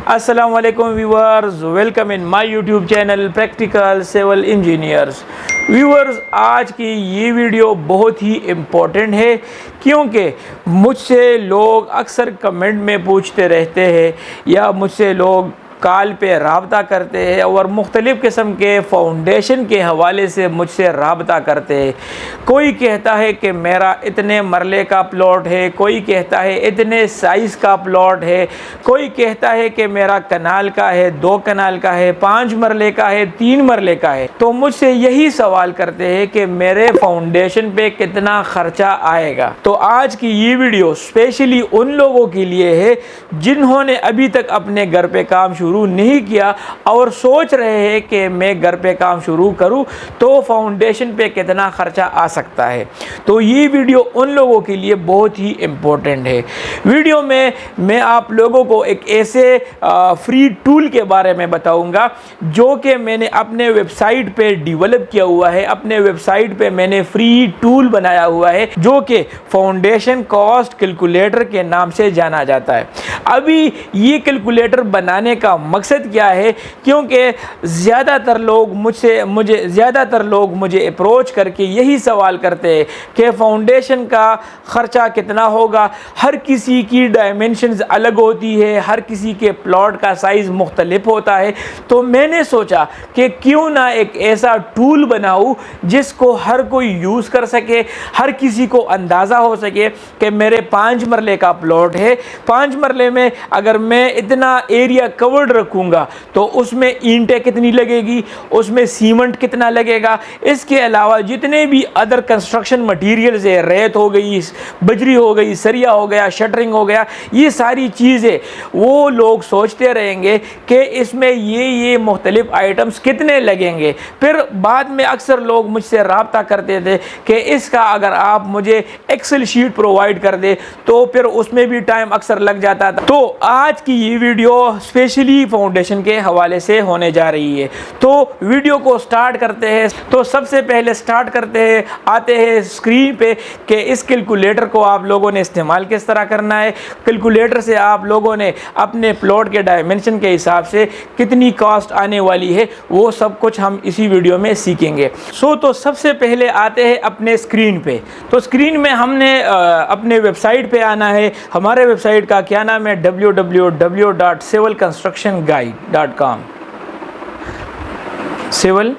अस्सलाम वालेकुम viewers, welcome in my YouTube channel practical civil engineers. Viewers, आज की ये वीडियो बहुत ही इम्पोर्टेंट है क्योंकि मुझसे लोग अक्सर कमेंट में पूछते रहते हैं या मुझसे लोग कॉल पे रब्ता करते हैं और मुख्तलिफ़ किस्म के फाउंडेशन के हवाले से मुझसे रब्ता करते हैं। कोई कहता है कि मेरा इतने मरले का प्लॉट है, कोई कहता है इतने साइज़ का प्लॉट है, कोई कहता है कि मेरा कनाल का है, 2 कनाल का है, 5 मरले का है, 3 मरले का है। तो मुझसे यही सवाल करते हैं कि मेरे फाउंडेशन पे कितना ख़र्चा आएगा। तो आज की ये वीडियो स्पेशली उन लोगों के लिए है जिन्होंने अभी तक अपने घर पे काम शुरू नहीं किया और सोच रहे हैं कि मैं घर पे काम शुरू करूं तो फाउंडेशन पे कितना खर्चा आ सकता है। तो ये वीडियो उन लोगों के लिए बहुत ही इम्पोर्टेंट है। वीडियो में मैं आप लोगों को एक ऐसे फ्री टूल के बारे में बताऊंगा जो कि मैंने अपने वेबसाइट पे डेवलप किया हुआ है। अपने वेबसाइट पे मैंने फ्री टूल बनाया हुआ है जो कि फाउंडेशन कॉस्ट कैलकुलेटर के नाम से जाना जाता है। अभी ये कैलकुलेटर बनाने का मकसद क्या है, क्योंकि ज़्यादातर लोग मुझे अप्रोच करके यही सवाल करते हैं कि फाउंडेशन का ख़र्चा कितना होगा। हर किसी की डायमेंशंस अलग होती है, हर किसी के प्लॉट का साइज़ मुख्तलिफ होता है। तो मैंने सोचा कि क्यों ना एक ऐसा टूल बनाऊं जिसको हर कोई यूज़ कर सके, हर किसी को अंदाज़ा हो सके कि मेरे 5 मरले का प्लॉट है, 5 मरले में अगर मैं इतना एरिया कवर्ड रखूँगा तो उसमें ईंटें कितनी लगेगी, उसमें सीमेंट कितना लगेगा। इसके अलावा जितने भी अदर कंस्ट्रक्शन मटेरियल्स है, रेत हो गई, बजरी हो गई, सरिया हो गया, शटरिंग हो गया, ये सारी चीज़ें वो लोग सोचते रहेंगे कि इसमें ये मुख्तलिफ आइटम्स कितने लगेंगे। फिर बाद में अक्सर लोग मुझसे रब्ता करते थे कि इसका अगर आप मुझे एक्सेल शीट प्रोवाइड कर दे तो फिर उसमें भी टाइम अक्सर लग जाता था। तो आज की ये वीडियो स्पेशली फाउंडेशन के हवाले से होने जा रही है। तो वीडियो को स्टार्ट करते हैं। तो सबसे पहले स्टार्ट करते हैं, आते हैं स्क्रीन पे कि इस कैलकुलेटर को आप लोगों ने इस्तेमाल किस तरह करना है। कैलकुलेटर से आप लोगों ने अपने प्लॉट के डायमेंशन के हिसाब से कितनी कॉस्ट आने वाली है वो सब कुछ हम इसी वीडियो में सीखेंगे। तो सबसे पहले आते हैं अपने स्क्रीन पे। तो स्क्रीन में हमने अपने वेबसाइट पे आना है। हमारे वेबसाइट का क्या नाम है, www.civilconstructionguide.com। सिविल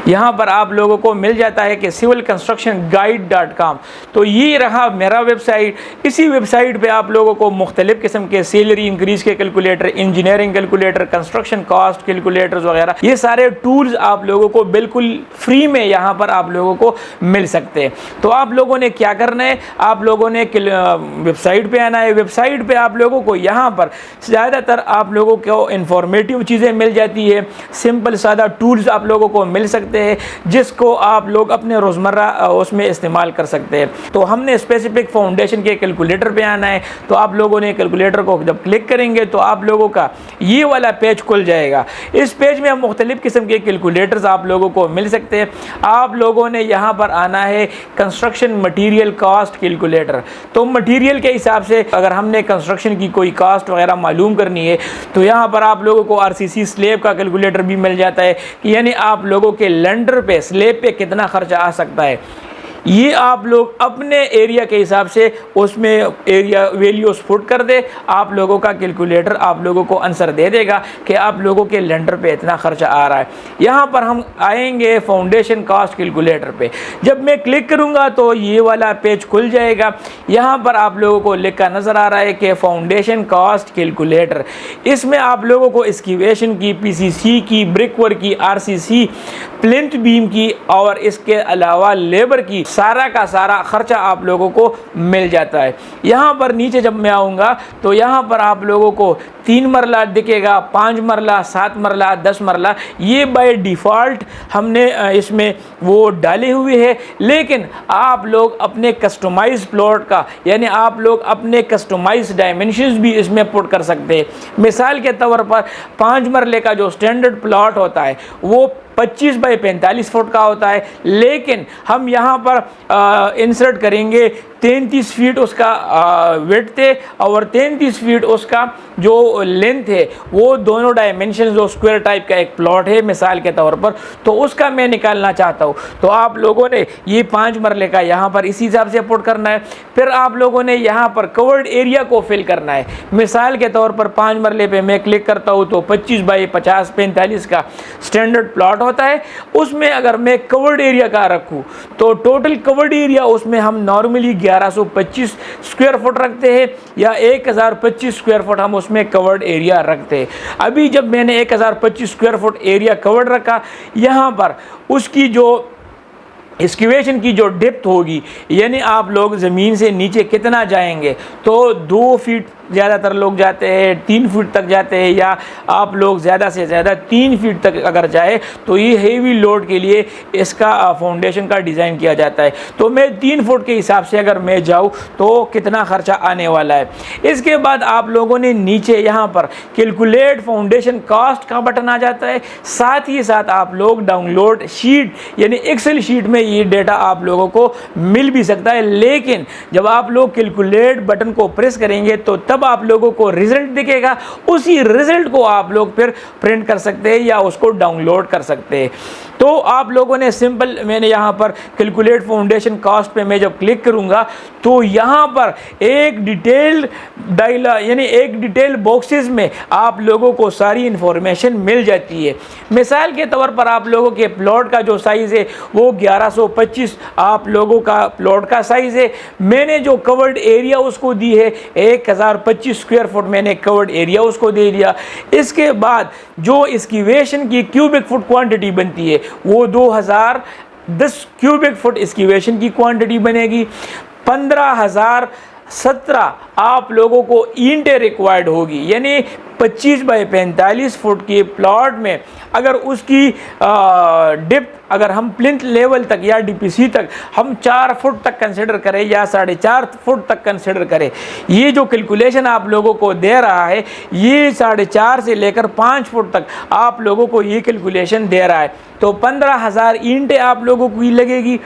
यहाँ पर आप लोगों को मिल जाता है कि civilconstructionguide.com। तो ये रहा मेरा वेबसाइट। इसी वेबसाइट पे आप लोगों को मुख्तलिफ़ किस्म के सैलरी इंक्रीज़ के calculator, engineering calculator, construction cost calculators वगैरह ये सारे टूल्स आप लोगों को बिल्कुल फ्री में यहाँ पर आप लोगों को मिल सकते हैं। तो आप लोगों ने क्या करना है, आप लोगों ने वेबसाइट पर आना है। वेबसाइट पर आप लोगों को यहाँ पर ज़्यादातर आप लोगों को इंफॉर्मेटिव चीज़ें मिल जाती है, सिंपल सादा टूल्स आप लोगों को मिल सकते हैं जिसको आप लोग अपने रोज़मर्रा उसमें इस्तेमाल कर सकते हैं। तो हमने स्पेसिफिक फाउंडेशन के कैलकुलेटर पे आना है। तो आप लोगों ने कैलकुलेटर को जब क्लिक करेंगे तो आप लोगों का ये वाला पेज खुल जाएगा। इस पेज में हम मुख्तलिफ़ किस्म के कैलकुलेटर्स आप लोगों को मिल सकते हैं। आप लोगों ने यहाँ पर आना है कंस्ट्रक्शन मटीरियल कॉस्ट कैलकुलेटर। तो मटीरियल के हिसाब से अगर हमने कंस्ट्रक्शन की कोई कॉस्ट वगैरह मालूम करनी है तो यहाँ पर आप लोगों को RCC स्लेब का कैलकुलेटर भी मिल जाता है, यानी आप लोगों के लेंडर पे, स्लेब पे कितना खर्चा आ सकता है। ये आप लोग अपने एरिया के हिसाब से उसमें एरिया वैल्यूज पुट कर दे, आप लोगों का कैलकुलेटर आप लोगों को आंसर दे देगा कि आप लोगों के लेंडर पे इतना खर्चा आ रहा है। यहाँ पर हम आएंगे फाउंडेशन कॉस्ट कैलकुलेटर पे। जब मैं क्लिक करूँगा तो ये वाला पेज खुल जाएगा। यहाँ पर आप लोगों को लिखा नज़र आ रहा है कि फाउंडेशन कॉस्ट कैलकुलेटर। इसमें आप लोगों को एक्सकेवेशन की, PCC की, ब्रिकवर्क की, RCC, प्लिंथ बीम की और इसके अलावा लेबर की सारा का सारा खर्चा आप लोगों को मिल जाता है। यहाँ पर नीचे जब मैं आऊँगा तो यहाँ पर आप लोगों को 3 मरला दिखेगा, 5 मरला, 7 मरला, 10 मरला, ये बाय डिफ़ॉल्ट हमने इसमें वो डाले हुए है। लेकिन आप लोग अपने कस्टमाइज प्लॉट का, यानी आप लोग अपने कस्टमाइज डायमेंशंस भी इसमें पुट कर सकते हैं। मिसाल के तौर पर 5 मरले का जो स्टैंडर्ड प्लॉट होता है वो 25 बाई 45 फुट का होता है, लेकिन हम यहाँ पर इंसर्ट करेंगे 33 फीट उसका विड्थ है और 33 फीट उसका जो लेंथ है। वो दोनों डायमेंशन जो स्क्वायर टाइप का एक प्लॉट है मिसाल के तौर पर, तो उसका मैं निकालना चाहता हूँ। तो आप लोगों ने ये 5 मरले का यहाँ पर इसी हिसाब से पुट करना है। फिर आप लोगों ने यहाँ पर कवर्ड एरिया को फिल करना है। मिसाल के तौर पर 5 मरले पे मैं क्लिक करता हूँ तो 25 बाई 50 45 का स्टैंडर्ड प्लॉट होता है। उसमें अगर मैं कवर्ड एरिया का रखूँ तो टोटल कवर्ड एरिया उसमें हम नॉर्मली 1125 स्क्वायर फुट रखते हैं या 1025 स्क्वायर फुट हम उसमें कवर्ड एरिया रखते हैं। अभी जब मैंने 1025 स्क्वायर फुट एरिया कवर्ड रखा, यहाँ पर उसकी जो एक्सकेवेशन की जो डेप्थ होगी, यानी आप लोग ज़मीन से नीचे कितना जाएंगे, तो 2 फीट ज़्यादातर लोग जाते हैं, 3 फीट तक जाते हैं, या आप लोग ज़्यादा से ज़्यादा 3 फीट तक अगर जाए तो ये हेवी लोड के लिए इसका फाउंडेशन का डिज़ाइन किया जाता है। तो मैं 3 फुट के हिसाब से अगर मैं जाऊँ तो कितना ख़र्चा आने वाला है। इसके बाद आप लोगों ने नीचे यहाँ पर कैलकुलेट फाउंडेशन कॉस्ट का बटन आ जाता है। साथ ही साथ आप लोग डाउनलोड शीट यानी एक्सेल शीट में ये डेटा आप लोगों को मिल भी सकता है, लेकिन जब आप लोग कैलकुलेट बटन को प्रेस करेंगे तो तब आप लोगों को रिजल्ट दिखेगा। उसी रिजल्ट को आप लोग फिर प्रिंट कर सकते हैं या उसको डाउनलोड कर सकते हैं। तो आप लोगों ने सिंपल, मैंने यहाँ पर कैलकुलेट फाउंडेशन कॉस्ट पे मैं जब क्लिक करूँगा तो यहाँ पर एक डिटेल डायला यानी एक डिटेल बॉक्सेस में आप लोगों को सारी इंफॉर्मेशन मिल जाती है। मिसाल के तौर पर आप लोगों के प्लॉट का जो साइज़ है वो 1125 आप लोगों का प्लॉट का साइज़ है। मैंने जो कवर्ड एरिया उसको दी है 1025 स्क्वायर फुट मैंने कवर्ड एरिया उसको दे दिया। इसके बाद जो एक्सकेवेशन की क्यूबिक फुट क्वांटिटी बनती है वो 2010 क्यूबिक फुट एक्सकेवेशन की क्वांटिटी बनेगी। 15,017 आप लोगों को ईंटें रिक्वायर्ड होगी, यानी 25 बाई 45 फुट के प्लॉट में अगर उसकी डिप्थ अगर हम प्लिंथ लेवल तक या डीपीसी तक हम 4 फुट तक कंसिडर करें या 4.5 फुट तक कंसिडर करें, ये जो कैलकुलेशन आप लोगों को दे रहा है ये 4.5 से लेकर 5 फुट तक आप लोगों को ये कैलकुलेशन दे रहा है। तो 15,000 ईंटें आप लोगों को लगेगी।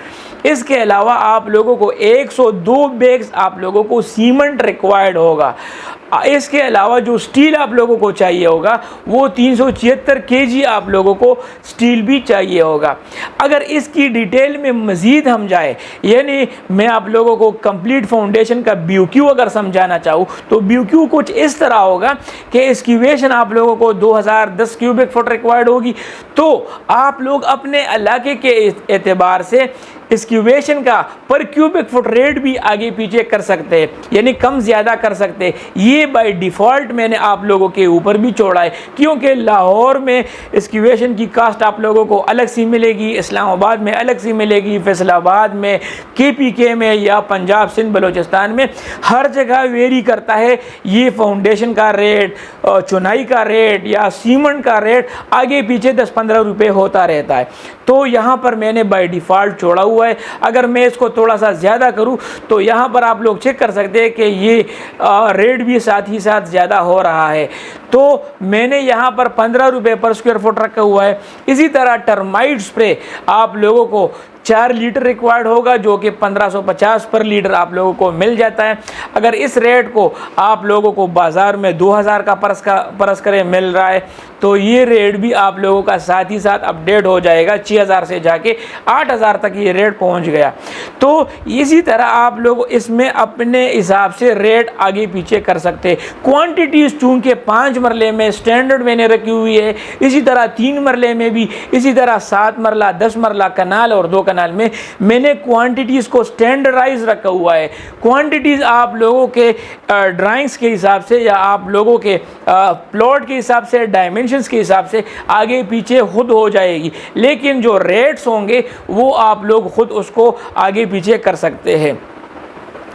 इसके अलावा आप लोगों को 102 बैग्स आप लोगों को सीमेंट रिक्वायर्ड होगा। इसके अलावा जो स्टील आप लोगों को चाहिए होगा वो 376 केजी आप लोगों को स्टील भी चाहिए होगा। अगर इसकी डिटेल में मज़ीद हम जाए, यानी मैं आप लोगों को कंप्लीट फाउंडेशन का BOQ अगर समझाना चाहूँ तो BOQ कुछ इस तरह होगा कि एक्सकेवेशन आप लोगों को 2010 क्यूबिक फुट रिक्वायर्ड होगी। तो आप लोग अपने इलाके के एतबार से एक्सकेवेशन का पर क्यूबिक फुट रेट भी आगे पीछे कर सकते हैं, यानी कम ज़्यादा कर सकते हैं। ये बाय डिफ़ॉल्ट मैंने आप लोगों के ऊपर भी छोड़ा है, क्योंकि लाहौर में एक्सकेवेशन की कास्ट आप लोगों को अलग सी मिलेगी, इस्लामाबाद में अलग सी मिलेगी, फैसलाबाद में, KPK में या पंजाब सिंध बलूचिस्तान में हर जगह वेरी करता है ये फाउंडेशन का रेट, चुनाई का रेट या सीमेंट का रेट आगे पीछे 10-15 रुपये होता रहता है। तो यहाँ पर मैंने बाय डिफ़ॉल्ट छोड़ा हुआ है। अगर मैं इसको थोड़ा सा ज़्यादा करूँ तो यहाँ पर आप लोग चेक कर सकते हैं कि ये रेट भी साथ ही साथ ज़्यादा हो रहा है। तो मैंने यहाँ पर 15 रुपये पर स्क्वायर फुट रखा हुआ है। इसी तरह टर्माइट स्प्रे आप लोगों को 4 लीटर रिक्वायर्ड होगा, जो कि 1550 पर लीटर आप लोगों को मिल जाता है। अगर इस रेट को आप लोगों को बाज़ार में 2000 का परस करें मिल रहा है तो ये रेट भी आप लोगों का साथ ही साथ अपडेट हो जाएगा। 6000 से जाके 8000 तक ये रेट पहुंच गया। तो इसी तरह आप लोग इसमें अपने हिसाब से रेट आगे पीछे कर सकते हैं। क्वांटिटीज़ चूँकि 5 मरले में स्टैंडर्ड मैंने रखी हुई है, इसी तरह 3 मरले में भी, इसी तरह 7 मरला 10 मरला कनाल और 2 कनाल में मैंने क्वांटिटीज़ को स्टैंडर्डाइज रखा हुआ है। क्वांटिटीज़ आप लोगों के ड्राइंग्स के हिसाब से या आप लोगों के प्लॉट के हिसाब से, डायमेंशंस के हिसाब से आगे पीछे खुद हो जाएगी, लेकिन जो रेट्स होंगे वो आप लोग खुद उसको आगे पीछे कर सकते हैं।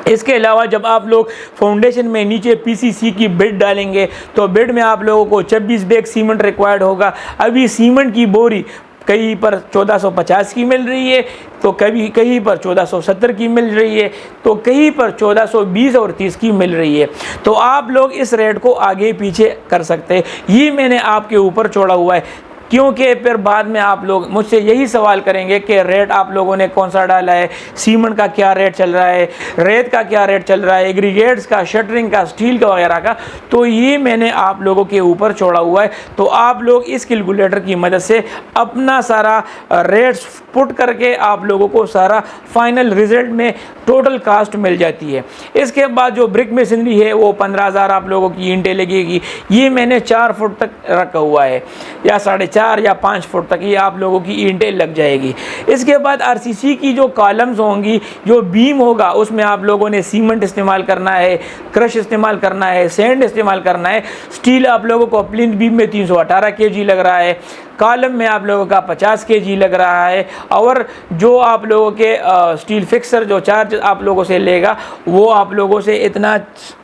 इसके अलावा जब आप लोग फाउंडेशन में नीचे PCC की बेड डालेंगे तो बेड में आप लोगों को 26 बैग सीमेंट रिक्वायर्ड होगा। अभी सीमेंट की बोरी कहीं पर 1450 की मिल रही है, तो कहीं पर 1470 की मिल रही है, तो कहीं पर 1420 और 30 की मिल रही है। तो आप लोग इस रेट को आगे पीछे कर सकते हैं। ये मैंने आपके ऊपर छोड़ा हुआ है। क्योंकि फिर बाद में आप लोग मुझसे यही सवाल करेंगे कि रेट आप लोगों ने कौन सा डाला है, सीमेंट का क्या रेट चल रहा है, रेत का क्या रेट चल रहा है, एग्रीगेट्स का, शटरिंग का, स्टील का वगैरह का। तो ये मैंने आप लोगों के ऊपर छोड़ा हुआ है। तो आप लोग इस कैलकुलेटर की मदद से अपना सारा रेट्स पुट करके आप लोगों को सारा फाइनल रिजल्ट में टोटल कास्ट मिल जाती है। इसके बाद जो ब्रिक मशीनरी है वो 15,000 आप लोगों की ईंटें लगेगी। ये मैंने 4 फुट तक रखा हुआ है, या 4.5 या 5 फुट तक ये आप लोगों की ईंटें लग जाएगी। इसके बाद आरसीसी की जो कॉलम्स होंगी, जो बीम होगा, उसमें आप लोगों ने सीमेंट इस्तेमाल करना है, क्रश इस्तेमाल करना है, सैंड इस्तेमाल करना है। स्टील आप लोगों को प्लिंथ बीम में 318 kg लग रहा है, कॉलम में आप लोगों का 50 kg लग रहा है, और जो आप लोगों के स्टील फिक्सर जो चार्ज आप लोगों से लेगा वो आप लोगों से इतना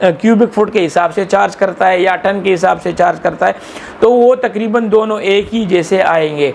क्यूबिक फुट के हिसाब से चार्ज करता है या टन के हिसाब से चार्ज करता है। तो वो तकरीबन दोनों एक ही जैसे आएंगे।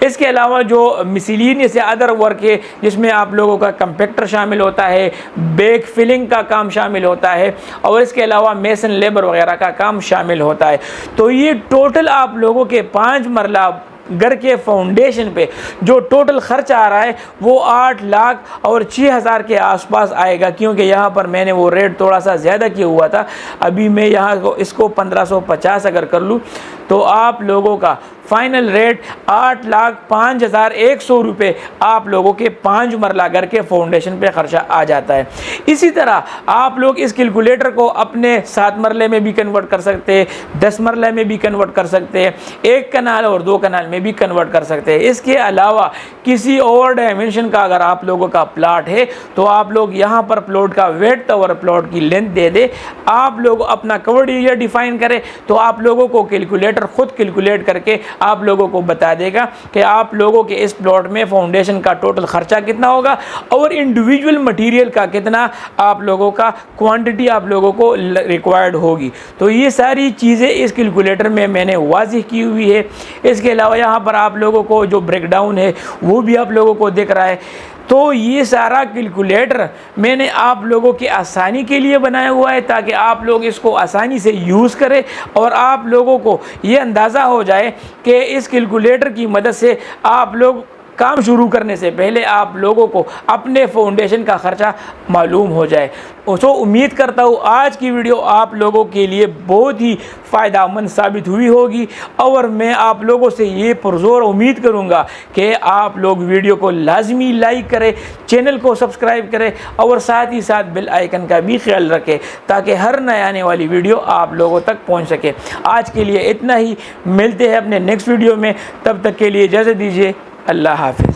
इसके अलावा जो मिसलिनियस या अदर वर्क है, जिसमें आप लोगों का कंपैक्टर शामिल होता है, बैक फिलिंग का काम शामिल होता है, और इसके अलावा मेसन लेबर वगैरह का काम शामिल होता है। तो ये टोटल आप लोगों के 5 मरला घर के फाउंडेशन पे जो टोटल खर्च आ रहा है वो 8 लाख और 6,000 के आसपास आएगा। क्योंकि यहाँ पर मैंने वो रेट थोड़ा सा ज़्यादा किया हुआ था। अभी मैं यहाँ इसको 1550 अगर कर लूँ तो आप लोगों का फाइनल रेट 8,05,100 रुपये आप लोगों के 5 मरला घर के फाउंडेशन पे खर्चा आ जाता है। इसी तरह आप लोग इस कैलकुलेटर को अपने 7 मरले में भी कन्वर्ट कर सकते हैं, 10 मरले में भी कन्वर्ट कर सकते हैं, 1 कनाल और 2 कनाल में भी कन्वर्ट कर सकते हैं। इसके अलावा किसी और डायमेंशन का अगर आप लोगों का प्लाट है तो आप लोग यहाँ पर प्लॉट का वेट और प्लॉट की लेंथ दे दे, आप लोग अपना कवर्ड एरिया डिफाइन करें तो आप लोगों को कैलकुलेटर खुद कैलकुलेट करके आप लोगों को बता देगा कि आप लोगों के इस प्लॉट में फाउंडेशन का टोटल खर्चा कितना होगा और इंडिविजुअल मटेरियल का कितना आप लोगों का क्वांटिटी आप लोगों को रिक्वायर्ड होगी। तो ये सारी चीज़ें इस कैलकुलेटर में मैंने वाज़िह की हुई है। इसके अलावा यहाँ पर आप लोगों को जो ब्रेकडाउन है वो भी आप लोगों को दिख रहा है। तो ये सारा कैलकुलेटर मैंने आप लोगों की आसानी के लिए बनाया हुआ है ताकि आप लोग इसको आसानी से यूज़ करें और आप लोगों को ये अंदाज़ा हो जाए कि इस कैलकुलेटर की मदद से आप लोग काम शुरू करने से पहले आप लोगों को अपने फाउंडेशन का ख़र्चा मालूम हो जाए। तो उम्मीद करता हूँ आज की वीडियो आप लोगों के लिए बहुत ही फ़ायदेमंद साबित हुई होगी और मैं आप लोगों से ये पुरज़ोर उम्मीद करूँगा कि आप लोग वीडियो को लाजमी लाइक करें, चैनल को सब्सक्राइब करें और साथ ही साथ बेल आइकन का भी ख्याल रखें ताकि हर नए आने वाली वीडियो आप लोगों तक पहुँच सके। आज के लिए इतना ही, मिलते हैं अपने नेक्स्ट वीडियो में, तब तक के लिए इजाज़त दीजिए। अल्लाह हाफ़िज़।